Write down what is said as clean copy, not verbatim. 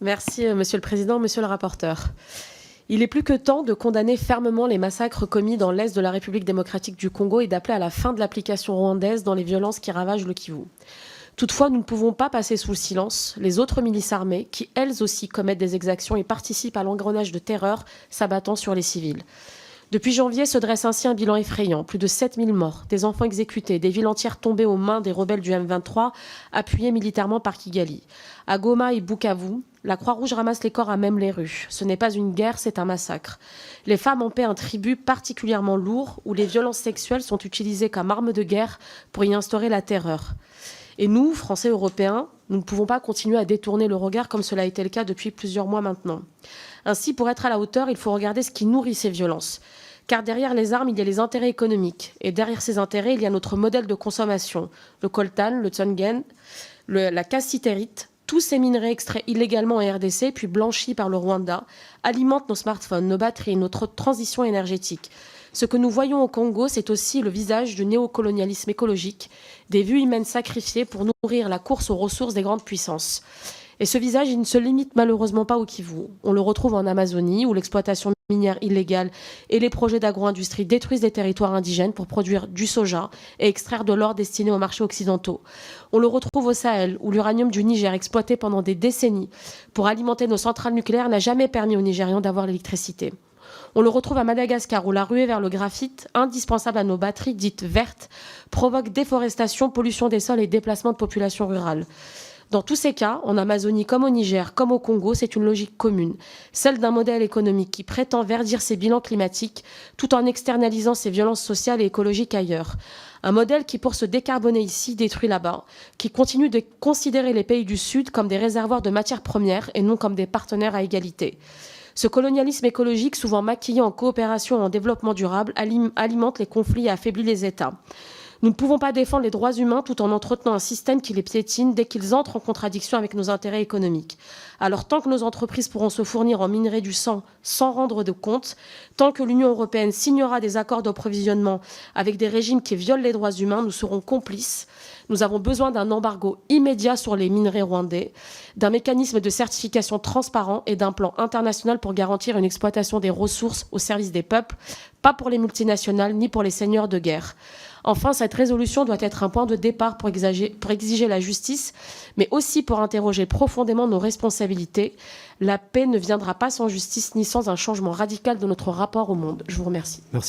Merci, Monsieur le Président, Monsieur le rapporteur. Il est plus que temps de condamner fermement les massacres commis dans l'est de la République démocratique du Congo et d'appeler à la fin de l'application rwandaise dans les violences qui ravagent le Kivu. Toutefois, nous ne pouvons pas passer sous le silence les autres milices armées qui, elles aussi, commettent des exactions et participent à l'engrenage de terreur s'abattant sur les civils. Depuis janvier se dresse ainsi un bilan effrayant. Plus de 7000 morts, des enfants exécutés, des villes entières tombées aux mains des rebelles du M23, appuyés militairement par Kigali. À Goma et Bukavu, la Croix-Rouge ramasse les corps à même les rues. Ce n'est pas une guerre, c'est un massacre. Les femmes en paient un tribut particulièrement lourd où les violences sexuelles sont utilisées comme arme de guerre pour y instaurer la terreur. Et nous, Français européens, nous ne pouvons pas continuer à détourner le regard comme cela a été le cas depuis plusieurs mois maintenant. Ainsi, pour être à la hauteur, il faut regarder ce qui nourrit ces violences. Car derrière les armes, il y a les intérêts économiques. Et derrière ces intérêts, il y a notre modèle de consommation. Le coltan, le tsungen, la cassitérite, tous ces minerais extraits illégalement en RDC, puis blanchis par le Rwanda, alimentent nos smartphones, nos batteries, notre transition énergétique. Ce que nous voyons au Congo, c'est aussi le visage du néocolonialisme écologique, des vies humaines sacrifiées pour nourrir la course aux ressources des grandes puissances. Et ce visage, il ne se limite malheureusement pas au Kivu. On le retrouve en Amazonie, où l'exploitation minière illégale et les projets d'agro-industrie détruisent des territoires indigènes pour produire du soja et extraire de l'or destiné aux marchés occidentaux. On le retrouve au Sahel, où l'uranium du Niger, exploité pendant des décennies pour alimenter nos centrales nucléaires, n'a jamais permis aux Nigérians d'avoir l'électricité. On le retrouve à Madagascar, où la ruée vers le graphite, indispensable à nos batteries dites vertes, provoque déforestation, pollution des sols et déplacement de populations rurales. Dans tous ces cas, en Amazonie comme au Niger, comme au Congo, c'est une logique commune, celle d'un modèle économique qui prétend verdir ses bilans climatiques tout en externalisant ses violences sociales et écologiques ailleurs. Un modèle qui, pour se décarboner ici, détruit là-bas, qui continue de considérer les pays du Sud comme des réservoirs de matières premières et non comme des partenaires à égalité. Ce colonialisme écologique, souvent maquillé en coopération et en développement durable, alimente les conflits et affaiblit les États. Nous ne pouvons pas défendre les droits humains tout en entretenant un système qui les piétine dès qu'ils entrent en contradiction avec nos intérêts économiques. Alors tant que nos entreprises pourront se fournir en minerais du sang sans rendre de compte, tant que l'Union européenne signera des accords d'approvisionnement avec des régimes qui violent les droits humains, nous serons complices. Nous avons besoin d'un embargo immédiat sur les minerais rwandais, d'un mécanisme de certification transparent et d'un plan international pour garantir une exploitation des ressources au service des peuples, pas pour les multinationales ni pour les seigneurs de guerre. Enfin, cette résolution doit être un point de départ pour exiger la justice, mais aussi pour interroger profondément nos responsabilités. La paix ne viendra pas sans justice ni sans un changement radical de notre rapport au monde. Je vous remercie. Merci.